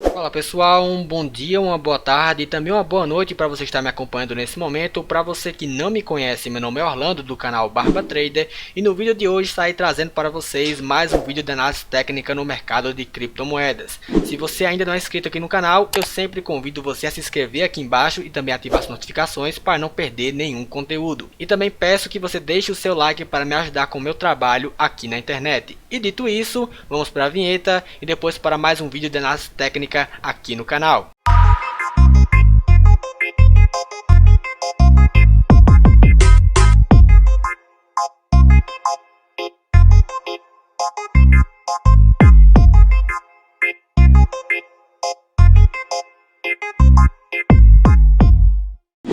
Fala pessoal, um bom dia, uma boa tarde e também uma boa noite para você estar me acompanhando nesse momento. Para você que não me conhece, meu nome é Orlando do canal Barba Trader e no vídeo de hoje estarei trazendo para vocês mais um vídeo de análise técnica no mercado de criptomoedas. Se você ainda não é inscrito aqui no canal, eu sempre convido você a se inscrever aqui embaixo e também ativar as notificações para não perder nenhum conteúdo. E também peço que você deixe o seu like para me ajudar com o meu trabalho aqui na internet. E dito isso, vamos para a vinheta e depois para mais um vídeo de análise técnica aqui no canal.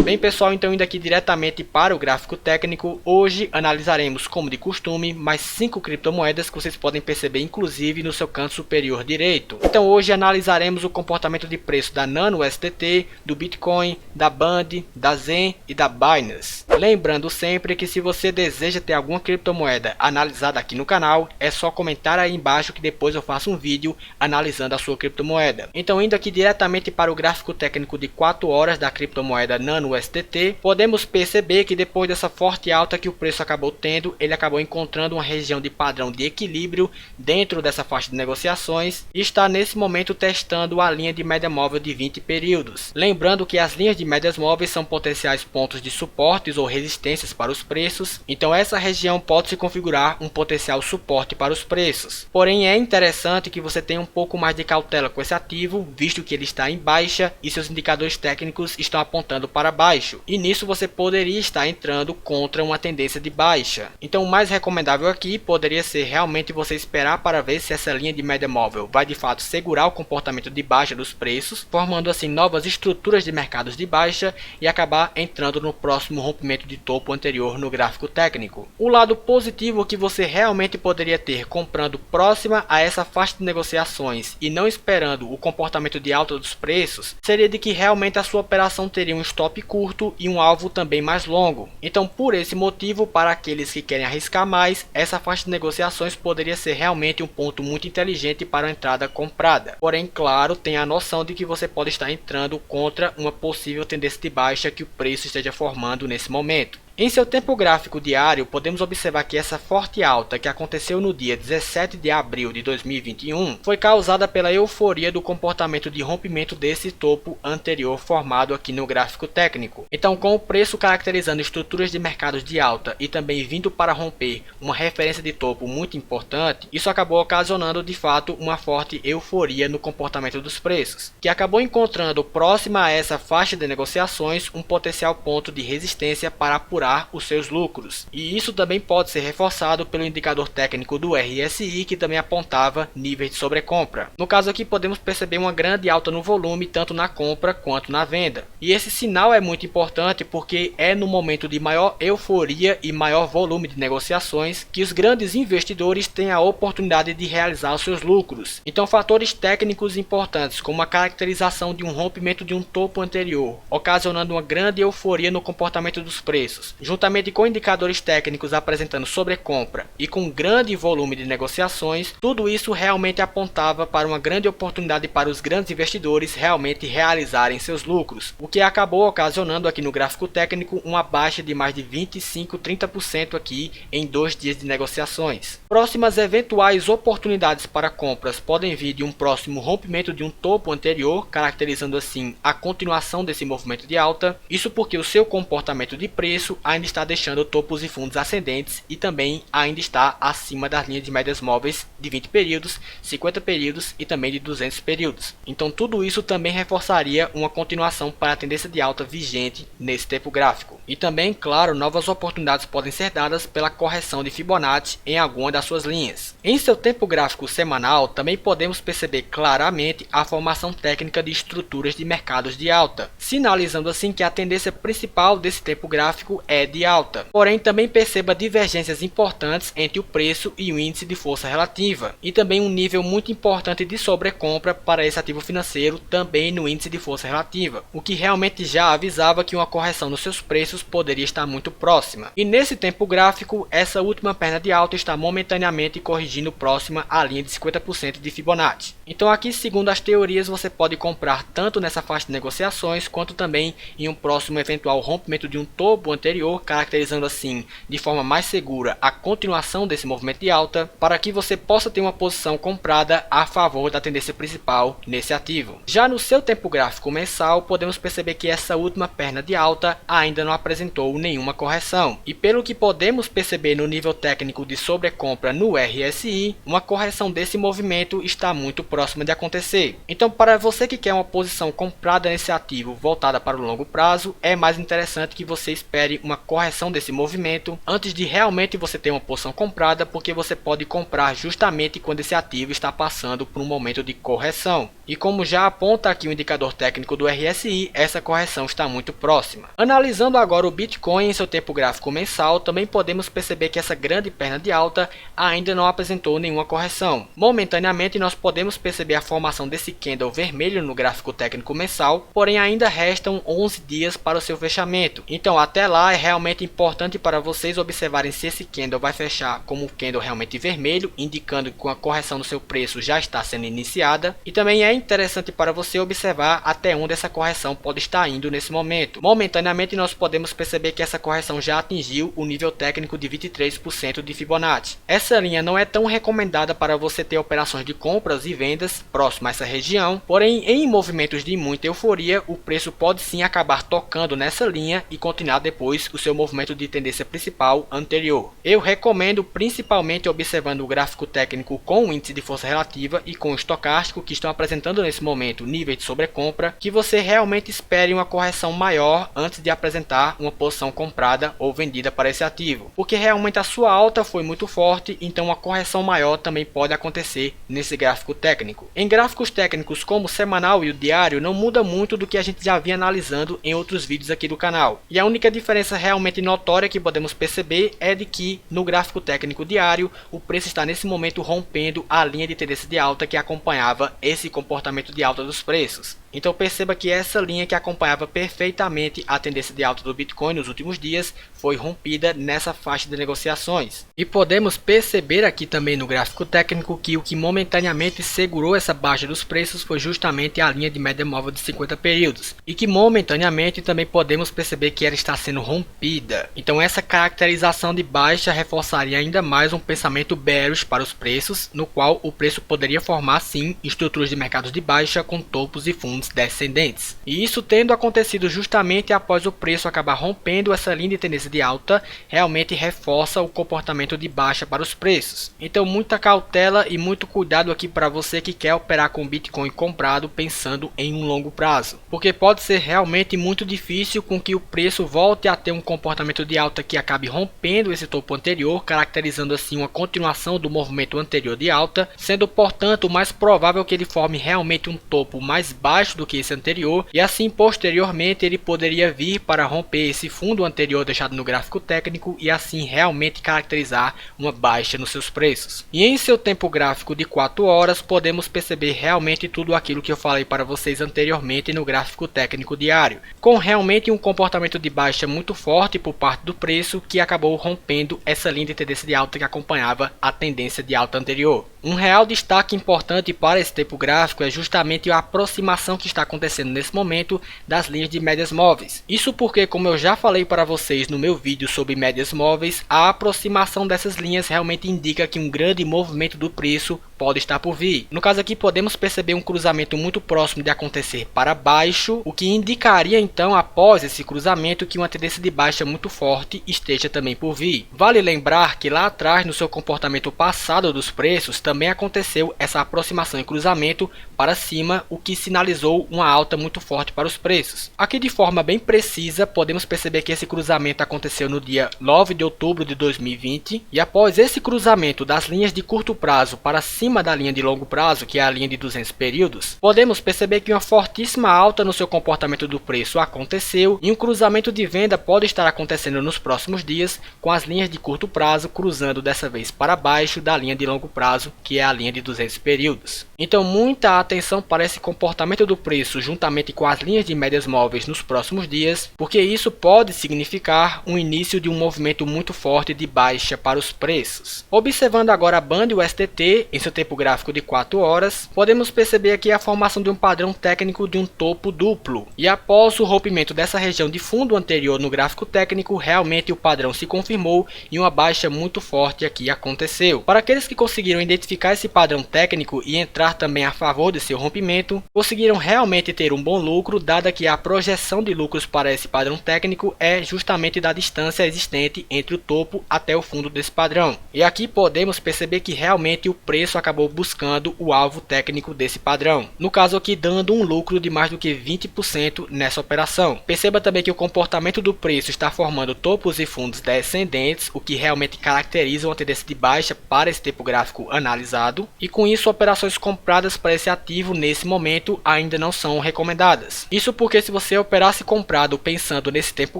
Bem pessoal, então indo aqui diretamente para o gráfico técnico, hoje analisaremos, como de costume, mais 5 criptomoedas que vocês podem perceber inclusive no seu canto superior direito. Então hoje analisaremos o comportamento de preço da Nano STT, do Bitcoin, da Band, da Zen e da Binance. Lembrando sempre que se você deseja ter alguma criptomoeda analisada aqui no canal, é só comentar aí embaixo que depois eu faço um vídeo analisando a sua criptomoeda. Então indo aqui diretamente para o gráfico técnico de 4 horas da criptomoeda Nano STT, podemos perceber que depois dessa forte alta que o preço acabou tendo, ele acabou encontrando uma região de padrão de equilíbrio dentro dessa faixa de negociações e está nesse momento testando a linha de média móvel de 20 períodos. Lembrando que as linhas de médias móveis são potenciais pontos de suportes ou resistências para os preços, então essa região pode se configurar um potencial suporte para os preços. Porém é interessante que você tenha um pouco mais de cautela com esse ativo, visto que ele está em baixa e seus indicadores técnicos estão apontando para baixo, e nisso você poderia estar entrando contra uma tendência de baixa. Então o mais recomendável aqui poderia ser realmente você esperar para ver se essa linha de média móvel vai de fato segurar o comportamento de baixa dos preços, formando assim novas estruturas de mercados de baixa e acabar entrando no próximo rompimento de topo anterior no gráfico técnico. O lado positivo que você realmente poderia ter comprando próxima a essa faixa de negociações e não esperando o comportamento de alta dos preços, seria de que realmente a sua operação teria um stop curto e um alvo também mais longo. Então por esse motivo, para aqueles que querem arriscar mais, essa faixa de negociações poderia ser realmente um ponto muito inteligente para a entrada comprada. Porém, claro, tenha a noção de que você pode estar entrando contra uma possível tendência de baixa que o preço esteja formando nesse momento. Em seu tempo gráfico diário, podemos observar que essa forte alta que aconteceu no dia 17 de abril de 2021 foi causada pela euforia do comportamento de rompimento desse topo anterior formado aqui no gráfico técnico. Então, com o preço caracterizando estruturas de mercados de alta e também vindo para romper uma referência de topo muito importante, isso acabou ocasionando de fato uma forte euforia no comportamento dos preços, que acabou encontrando próxima a essa faixa de negociações um potencial ponto de resistência para apurar os seus lucros, e isso também pode ser reforçado pelo indicador técnico do RSI, que também apontava níveis de sobrecompra. No caso aqui podemos perceber uma grande alta no volume tanto na compra quanto na venda, e esse sinal é muito importante porque é no momento de maior euforia e maior volume de negociações que os grandes investidores têm a oportunidade de realizar os seus lucros. Então fatores técnicos importantes como a caracterização de um rompimento de um topo anterior, ocasionando uma grande euforia no comportamento dos preços, juntamente com indicadores técnicos apresentando sobrecompra e com grande volume de negociações, tudo isso realmente apontava para uma grande oportunidade para os grandes investidores realmente realizarem seus lucros, o que acabou ocasionando aqui no gráfico técnico uma baixa de mais de 25-30% aqui em 2 dias de negociações. Próximas eventuais oportunidades para compras podem vir de um próximo rompimento de um topo anterior, caracterizando assim a continuação desse movimento de alta, isso porque o seu comportamento de preço ainda está deixando topos e fundos ascendentes e também ainda está acima das linhas de médias móveis de 20 períodos, 50 períodos e também de 200 períodos. Então tudo isso também reforçaria uma continuação para a tendência de alta vigente nesse tempo gráfico. E também, claro, novas oportunidades podem ser dadas pela correção de Fibonacci em alguma das suas linhas. Em seu tempo gráfico semanal, também podemos perceber claramente a formação técnica de estruturas de mercados de alta, sinalizando assim que a tendência principal desse tempo gráfico é é de alta. Porém, também perceba divergências importantes entre o preço e o índice de força relativa, e também um nível muito importante de sobrecompra para esse ativo financeiro também no índice de força relativa, o que realmente já avisava que uma correção nos seus preços poderia estar muito próxima. E nesse tempo gráfico, essa última perna de alta está momentaneamente corrigindo próxima à linha de 50% de Fibonacci. Então aqui, segundo as teorias, você pode comprar tanto nessa faixa de negociações, quanto também em um próximo eventual rompimento de um topo anterior, caracterizando assim, de forma mais segura, a continuação desse movimento de alta, para que você possa ter uma posição comprada a favor da tendência principal nesse ativo. Já no seu tempo gráfico mensal, podemos perceber que essa última perna de alta ainda não apresentou nenhuma correção. E pelo que podemos perceber no nível técnico de sobrecompra no RSI, uma correção desse movimento está muito próxima de acontecer. Então, para você que quer uma posição comprada nesse ativo voltada para o longo prazo, é mais interessante que você espere uma correção desse movimento antes de realmente você ter uma posição comprada, porque você pode comprar justamente quando esse ativo está passando por um momento de correção. E como já aponta aqui o indicador técnico do RSI, essa correção está muito próxima. Analisando agora o Bitcoin em seu tempo gráfico mensal, também podemos perceber que essa grande perna de alta ainda não apresentou nenhuma correção. Momentaneamente nós podemos perceber a formação desse candle vermelho no gráfico técnico mensal, porém ainda restam 11 dias para o seu fechamento. Então até lá é realmente importante para vocês observarem se esse candle vai fechar como um candle realmente vermelho, indicando que a correção no seu preço já está sendo iniciada, e também é interessante para você observar até onde essa correção pode estar indo nesse momento. Momentaneamente nós podemos perceber que essa correção já atingiu o nível técnico de 23% de Fibonacci. Essa linha não é tão recomendada para você ter operações de compras e vendas próximo a essa região, porém em movimentos de muita euforia o preço pode sim acabar tocando nessa linha e continuar depois o seu movimento de tendência principal anterior. Eu recomendo principalmente observando o gráfico técnico com o índice de força relativa e com o estocástico, que estão apresentando nesse momento níveis de sobrecompra, que você realmente espere uma correção maior antes de apresentar uma posição comprada ou vendida para esse ativo, porque realmente a sua alta foi muito forte, então uma correção maior também pode acontecer nesse gráfico técnico. Em gráficos técnicos como o semanal e o diário, não muda muito do que a gente já vinha analisando em outros vídeos aqui do canal, e a única diferença realmente notória que podemos perceber é de que no gráfico técnico diário o preço está nesse momento rompendo a linha de tendência de alta que acompanhava esse comportamento de alta dos preços. Então perceba que essa linha que acompanhava perfeitamente a tendência de alta do Bitcoin nos últimos dias foi rompida nessa faixa de negociações. E podemos perceber aqui também no gráfico técnico que o que momentaneamente segurou essa baixa dos preços foi justamente a linha de média móvel de 50 períodos. E que momentaneamente também podemos perceber que ela está sendo rompida. Então essa caracterização de baixa reforçaria ainda mais um pensamento bearish para os preços, no qual o preço poderia formar sim estruturas de mercados de baixa com topos e fundos descendentes. E isso tendo acontecido justamente após o preço acabar rompendo essa linha de tendência de alta, realmente reforça o comportamento de baixa para os preços. Então muita cautela e muito cuidado aqui para você que quer operar com Bitcoin comprado pensando em um longo prazo, porque pode ser realmente muito difícil com que o preço volte a ter um comportamento de alta que acabe rompendo esse topo anterior, caracterizando assim uma continuação do movimento anterior de alta, sendo portanto mais provável que ele forme realmente um topo mais baixo do que esse anterior, e assim posteriormente ele poderia vir para romper esse fundo anterior deixado no gráfico técnico e assim realmente caracterizar uma baixa nos seus preços. E em seu tempo gráfico de 4 horas podemos perceber realmente tudo aquilo que eu falei para vocês anteriormente no gráfico técnico diário, com realmente um comportamento de baixa muito forte por parte do preço que acabou rompendo essa linha de tendência de alta que acompanhava a tendência de alta anterior. Um real destaque importante para esse tempo gráfico é justamente a aproximação que está acontecendo nesse momento das linhas de médias móveis. Isso porque, como eu já falei para vocês no meu vídeo sobre médias móveis, a aproximação dessas linhas realmente indica que um grande movimento do preço pode estar por vir. No caso aqui podemos perceber um cruzamento muito próximo de acontecer para baixo, o que indicaria então após esse cruzamento que uma tendência de baixa muito forte esteja também por vir. Vale lembrar que lá atrás no seu comportamento passado dos preços também aconteceu essa aproximação e cruzamento para cima, o que sinalizou uma alta muito forte para os preços. Aqui de forma bem precisa podemos perceber que esse cruzamento aconteceu no dia 9 de outubro de 2020 e após esse cruzamento das linhas de curto prazo para cima acima da linha de longo prazo, que é a linha de 200 períodos, podemos perceber que uma fortíssima alta no seu comportamento do preço aconteceu e um cruzamento de venda pode estar acontecendo nos próximos dias, com as linhas de curto prazo cruzando dessa vez para baixo da linha de longo prazo, que é a linha de 200 períodos. Então muita atenção para esse comportamento do preço juntamente com as linhas de médias móveis nos próximos dias, porque isso pode significar um início de um movimento muito forte de baixa para os preços. Observando agora a Band e o STT em seu tempo gráfico de 4 horas, podemos perceber aqui a formação de um padrão técnico de um topo duplo. E após o rompimento dessa região de fundo anterior no gráfico técnico, realmente o padrão se confirmou e uma baixa muito forte aqui aconteceu. Para aqueles que conseguiram identificar esse padrão técnico e entrar também a favor de seu rompimento, conseguiram realmente ter um bom lucro, dada que a projeção de lucros para esse padrão técnico é justamente da distância existente entre o topo até o fundo desse padrão. E aqui podemos perceber que realmente o preço acabou buscando o alvo técnico desse padrão. No caso aqui dando um lucro de mais do que 20% nessa operação. Perceba também que o comportamento do preço está formando topos e fundos descendentes, o que realmente caracteriza uma tendência de baixa para esse tempo gráfico analisado. E com isso operações compradas para esse ativo nesse momento ainda não são recomendadas. Isso porque se você operasse comprado pensando nesse tempo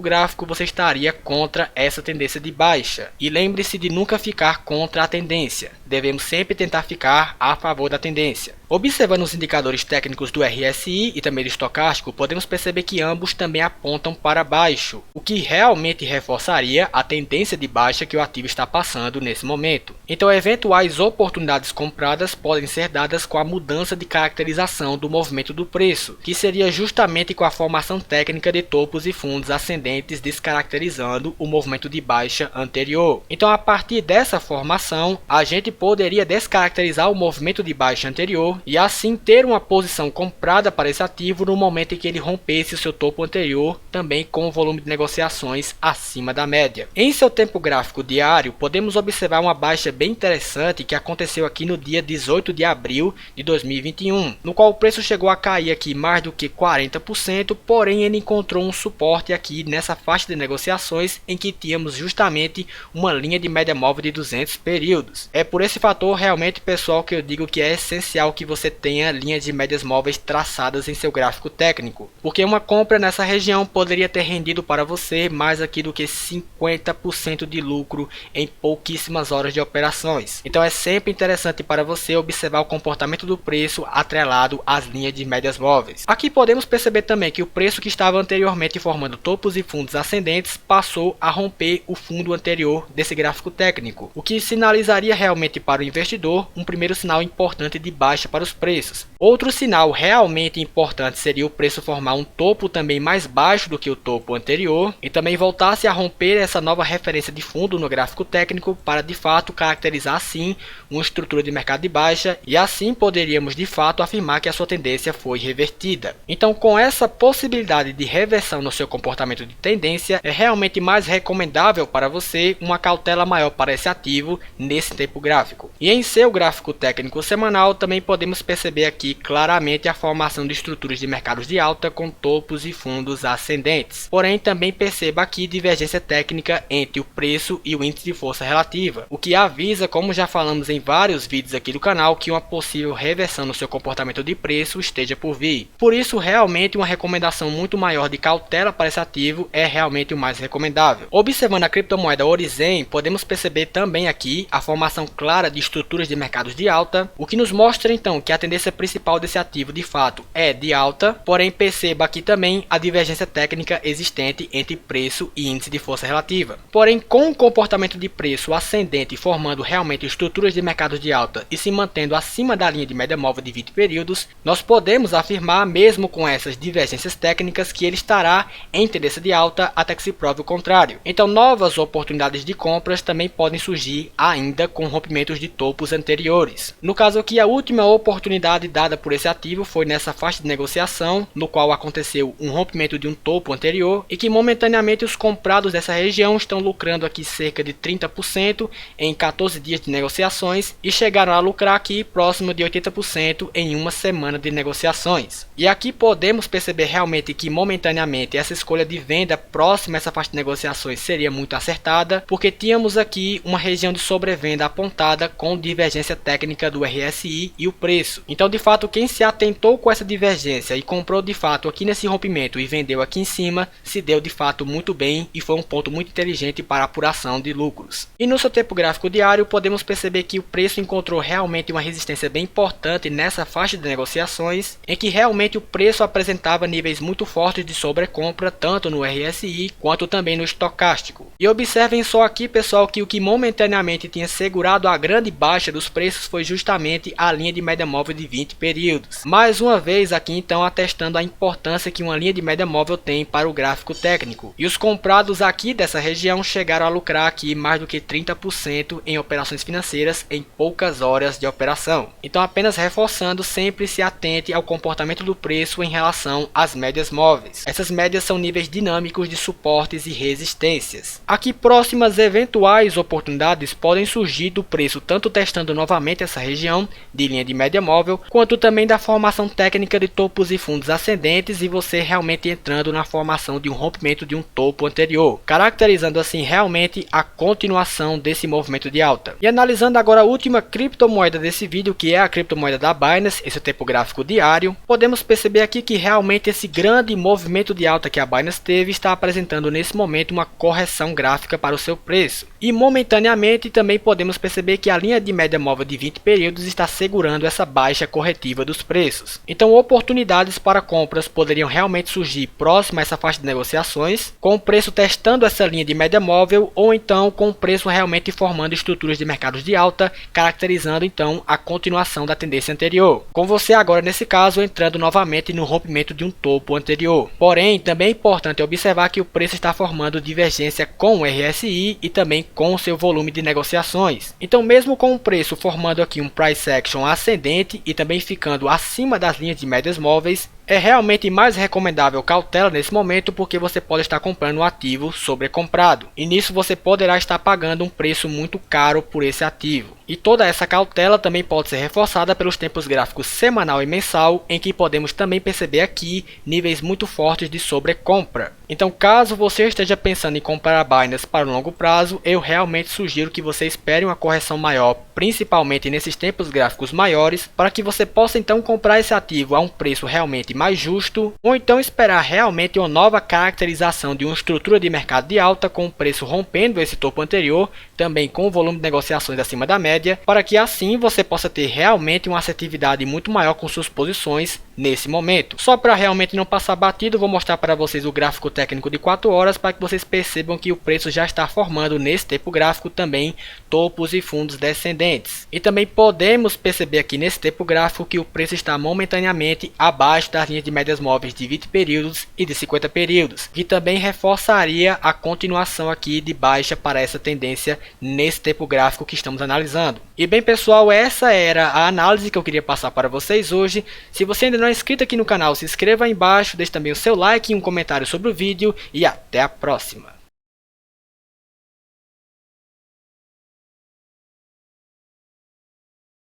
gráfico, você estaria contra essa tendência de baixa. E lembre-se de nunca ficar contra a tendência. Devemos sempre tentar ficar a favor da tendência. Observando os indicadores técnicos do RSI e também do estocástico, podemos perceber que ambos também apontam para baixo, o que realmente reforçaria a tendência de baixa que o ativo está passando nesse momento. Então, eventuais oportunidades compradas podem ser dadas com a mudança de caracterização do movimento do preço, que seria justamente com a formação técnica de topos e fundos ascendentes descaracterizando o movimento de baixa anterior. Então, a partir dessa formação, a gente poderia descaracterizar o movimento de baixa anterior e assim ter uma posição comprada para esse ativo no momento em que ele rompesse o seu topo anterior, também com o volume de negociações acima da média. Em seu tempo gráfico diário, podemos observar uma baixa bem interessante que aconteceu aqui no dia 18 de abril de 2021, no qual o preço chegou a cair aqui mais do que 40%, porém ele encontrou um suporte aqui nessa faixa de negociações em que tínhamos justamente uma linha de média móvel de 200 períodos. É por esse fator realmente, pessoal, que eu digo que é essencial que você tenha linhas de médias móveis traçadas em seu gráfico técnico, porque uma compra nessa região poderia ter rendido para você mais aqui do que 50% de lucro em pouquíssimas horas de operações. Então é sempre interessante para você observar o comportamento do preço atrelado às linhas de médias móveis. Aqui podemos perceber também que o preço que estava anteriormente formando topos e fundos ascendentes passou a romper o fundo anterior desse gráfico técnico, o que sinalizaria realmente para o investidor um primeiro sinal importante de baixa para os preços. Outro sinal realmente importante seria o preço formar um topo também mais baixo do que o topo anterior e também voltasse a romper essa nova referência de fundo no gráfico técnico para de fato caracterizar assim uma estrutura de mercado de baixa e assim poderíamos de fato afirmar que a sua tendência foi revertida. Então, com essa possibilidade de reversão no seu comportamento de tendência, é realmente mais recomendável para você uma cautela maior para esse ativo nesse tempo gráfico. E em seu gráfico técnico semanal também podemos perceber aqui claramente a formação de estruturas de mercados de alta com topos e fundos ascendentes. Porém, também perceba aqui divergência técnica entre o preço e o índice de força relativa, o que avisa, como já falamos em vários vídeos aqui do canal, que uma possível reversão no seu comportamento de preço esteja por vir. Por isso, realmente uma recomendação muito maior de cautela para esse ativo é realmente o mais recomendável. Observando a criptomoeda Orizen, podemos perceber também aqui a formação clara de estruturas de mercados de alta, o que nos mostra então que a tendência principal desse ativo de fato é de alta, porém perceba aqui também a divergência técnica existente entre preço e índice de força relativa. Porém, com o comportamento de preço ascendente formando realmente estruturas de mercados de alta e se mantendo acima da linha de média móvel de 20 períodos, nós podemos afirmar, mesmo com essas divergências técnicas, que ele estará em tendência de alta até que se prove o contrário. Então, novas oportunidades de compras também podem surgir ainda com rompimentos de topos anteriores. No caso aqui, a última oportunidade oportunidade dada por esse ativo foi nessa faixa de negociação, no qual aconteceu um rompimento de um topo anterior e que momentaneamente os comprados dessa região estão lucrando aqui cerca de 30% em 14 dias de negociações e chegaram a lucrar aqui próximo de 80% em uma semana de negociações. E aqui podemos perceber realmente que momentaneamente essa escolha de venda próxima a essa faixa de negociações seria muito acertada, porque tínhamos aqui uma região de sobrevenda apontada com divergência técnica do RSI e o preço. Então de fato quem se atentou com essa divergência e comprou de fato aqui nesse rompimento e vendeu aqui em cima, se deu de fato muito bem e foi um ponto muito inteligente para a apuração de lucros. E no seu tempo gráfico diário podemos perceber que o preço encontrou realmente uma resistência bem importante nessa faixa de negociações, em que realmente o preço apresentava níveis muito fortes de sobrecompra tanto no RSI quanto também no estocástico. E observem só aqui, pessoal, que o que momentaneamente tinha segurado a grande baixa dos preços foi justamente a linha de média móvel de 20 períodos. Mais uma vez aqui então atestando a importância que uma linha de média móvel tem para o gráfico técnico. E os comprados aqui dessa região chegaram a lucrar aqui mais do que 30% em operações financeiras em poucas horas de operação. Então apenas reforçando, sempre se atente ao comportamento do preço em relação às médias móveis. Essas médias são níveis dinâmicos de suportes e resistências. Aqui próximas eventuais oportunidades podem surgir do preço tanto testando novamente essa região de linha de média móvel, quanto também da formação técnica de topos e fundos ascendentes e você realmente entrando na formação de um rompimento de um topo anterior, caracterizando assim realmente a continuação desse movimento de alta. E analisando agora a última criptomoeda desse vídeo, que é a criptomoeda da Binance, esse é o tempo gráfico diário, podemos perceber aqui que realmente esse grande movimento de alta que a Binance teve está apresentando nesse momento uma correção gráfica para o seu preço. E momentaneamente também podemos perceber que a linha de média móvel de 20 períodos está segurando essa baixa corretiva dos preços. Então oportunidades para compras poderiam realmente surgir próximo a essa faixa de negociações, com o preço testando essa linha de média móvel ou então com o preço realmente formando estruturas de mercados de alta, caracterizando então a continuação da tendência anterior. Com você agora nesse caso entrando novamente no rompimento de um topo anterior. Porém, também é importante observar que o preço está formando divergência com o RSI e também com o seu volume de negociações. Então mesmo com o preço formando aqui um price action ascendente e também ficando acima das linhas de médias móveis, é realmente mais recomendável cautela nesse momento, porque você pode estar comprando um ativo sobrecomprado e nisso você poderá estar pagando um preço muito caro por esse ativo. E toda essa cautela também pode ser reforçada pelos tempos gráficos semanal e mensal, em que podemos também perceber aqui níveis muito fortes de sobrecompra. Então caso você esteja pensando em comprar a Binance para o longo prazo, eu realmente sugiro que você espere uma correção maior, principalmente nesses tempos gráficos maiores, para que você possa então comprar esse ativo a um preço realmente mais justo, ou então esperar realmente uma nova caracterização de uma estrutura de mercado de alta com o preço rompendo esse topo anterior, também com o volume de negociações acima da média, para que assim você possa ter realmente uma assertividade muito maior com suas posições nesse momento. Só para realmente não passar batido, vou mostrar para vocês o gráfico técnico de 4 horas para que vocês percebam que o preço já está formando nesse tempo gráfico também topos e fundos descendentes. E também podemos perceber aqui nesse tempo gráfico que o preço está momentaneamente abaixo das linhas de médias móveis de 20 períodos e de 50 períodos, que também reforçaria a continuação aqui de baixa para essa tendência nesse tempo gráfico que estamos analisando. E bem pessoal, essa era a análise que eu queria passar para vocês hoje. Se você ainda não é inscrito aqui no canal, se inscreva aí embaixo, deixe também o seu like e um comentário sobre o vídeo e até a próxima.